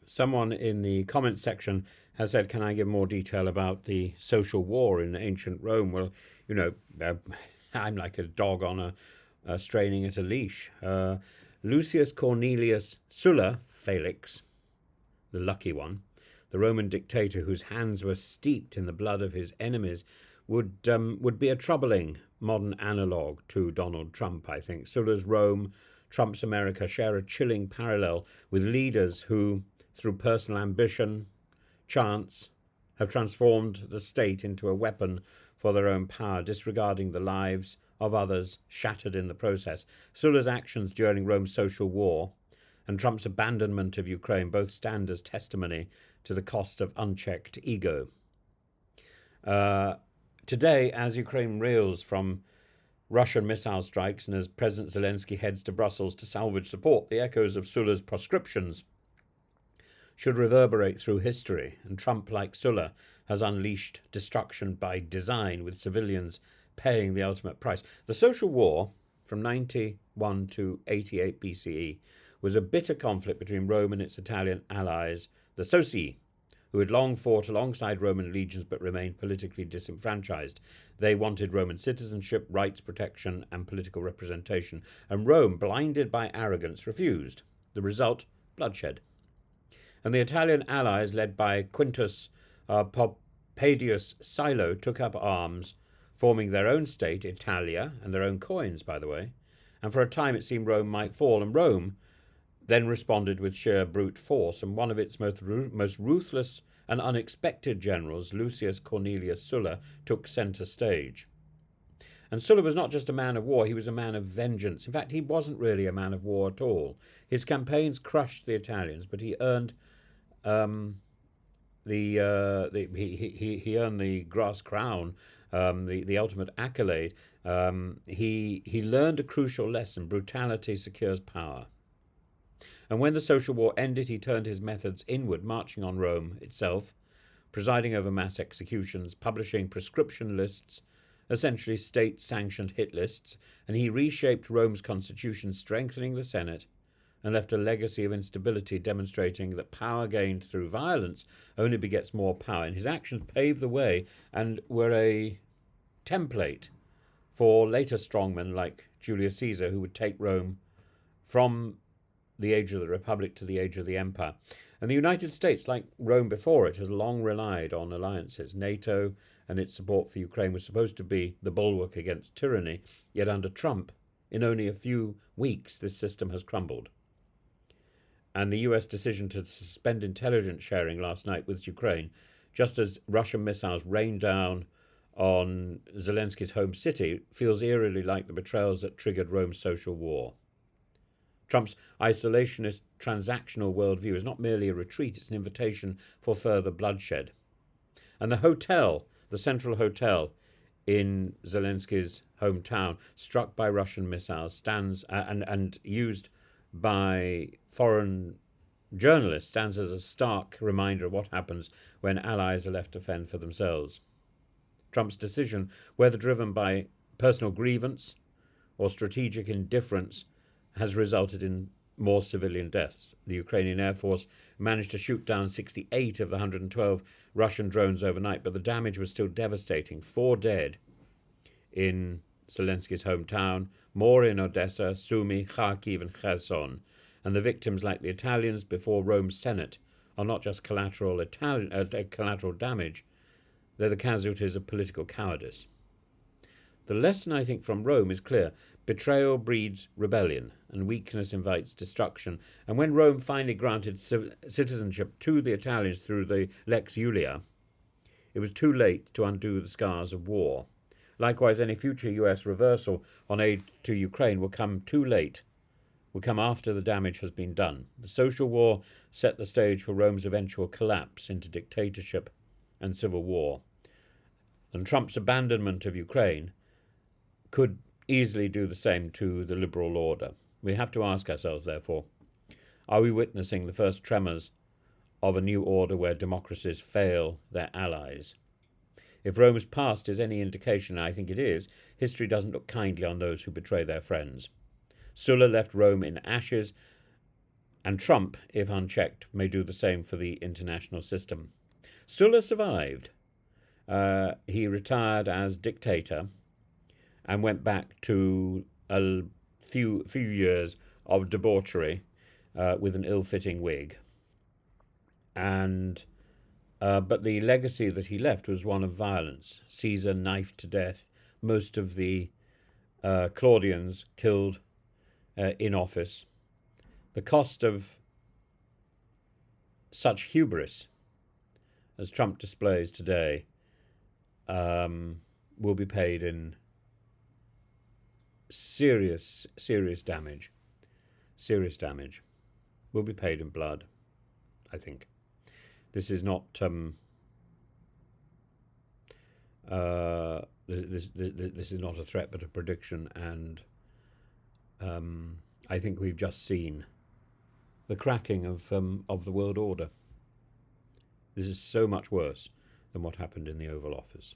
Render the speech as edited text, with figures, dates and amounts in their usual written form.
Someone in the comments section has said, can I give more detail about the social war in ancient Rome? Well, you know, I'm like a dog on a straining at a leash. Lucius Cornelius Sulla, Felix, the lucky one, the Roman dictator whose hands were steeped in the blood of his enemies, would be a troubling modern analogue to Donald Trump, I think. Sulla's Rome, Trump's America share a chilling parallel with leaders who, through personal ambition, chance, have transformed the state into a weapon for their own power, disregarding the lives of others shattered in the process. Sulla's actions during Rome's social war and Trump's abandonment of Ukraine both stand as testimony to the cost of unchecked ego. Today, as Ukraine reels from Russian missile strikes and as President Zelensky heads to Brussels to salvage support, the echoes of Sulla's proscriptions should reverberate through history, and Trump, like Sulla, has unleashed destruction by design, with civilians paying the ultimate price. The social war from 91 to 88 BCE was a bitter conflict between Rome and its Italian allies, the Socii, who had long fought alongside Roman legions but remained politically disenfranchised. They wanted Roman citizenship, rights protection, and political representation, and Rome, blinded by arrogance, refused. The result, bloodshed. And the Italian allies, led by Quintus Popadius Silo, took up arms, forming their own state, Italia, and their own coins, by the way. And for a time it seemed Rome might fall, and Rome then responded with sheer brute force, and one of its most ruthless and unexpected generals, Lucius Cornelius Sulla, took centre stage. And Sulla was not just a man of war, he was a man of vengeance. In fact, he wasn't really a man of war at all. His campaigns crushed the Italians, but he earned he earned the grass crown, the ultimate accolade. He learned a crucial lesson: brutality secures power. And when the social war ended, he turned his methods inward, marching on Rome itself, presiding over mass executions, publishing prescription lists, essentially state-sanctioned hit lists, and he reshaped Rome's constitution, strengthening the Senate, and left a legacy of instability, demonstrating that power gained through violence only begets more power. And his actions paved the way and were a template for later strongmen like Julius Caesar, who would take Rome from the age of the Republic to the age of the Empire. And the United States, like Rome before it, has long relied on alliances. NATO and its support for Ukraine was supposed to be the bulwark against tyranny, yet under Trump, in only a few weeks, this system has crumbled. And the US decision to suspend intelligence sharing last night with Ukraine, just as Russian missiles rained down on Zelensky's home city, feels eerily like the betrayals that triggered Rome's social war. Trump's isolationist, transactional worldview is not merely a retreat, it's an invitation for further bloodshed. And the hotel, the central hotel in Zelensky's hometown, struck by Russian missiles, stands and used by foreign journalists, stands as a stark reminder of what happens when allies are left to fend for themselves. Trump's decision, whether driven by personal grievance or strategic indifference, has resulted in more civilian deaths. The Ukrainian Air Force managed to shoot down 68 of the 112 Russian drones overnight, but the damage was still devastating. 4 dead in Zelensky's hometown, more in Odessa, Sumy, Kharkiv, and Kherson. And the victims, like the Italians before Rome's Senate, are not just collateral damage, they're the casualties of political cowardice. The lesson, I think, from Rome is clear. Betrayal breeds rebellion, and weakness invites destruction. And when Rome finally granted citizenship to the Italians through the Lex Julia, it was too late to undo the scars of war. Likewise, any future US reversal on aid to Ukraine will come too late, will come after the damage has been done. The social war set the stage for Rome's eventual collapse into dictatorship and civil war. And Trump's abandonment of Ukraine could easily do the same to the liberal order. We have to ask ourselves, therefore, are we witnessing the first tremors of a new order where democracies fail their allies? If Rome's past is any indication, and I think it is, history doesn't look kindly on those who betray their friends. Sulla left Rome in ashes, And Trump, if unchecked, may do the same for the international system. Sulla survived. He retired as dictator and went back to a few years of debauchery with an ill-fitting wig. And but the legacy that he left was one of violence. Caesar knifed to death most of the Claudians killed in office. The cost of such hubris as Trump displays today will be paid in serious damage. Serious damage will be paid in blood, I think. This is not this is not a threat but a prediction, and I think we've just seen the cracking of the world order. This is so much worse than what happened in the Oval Office.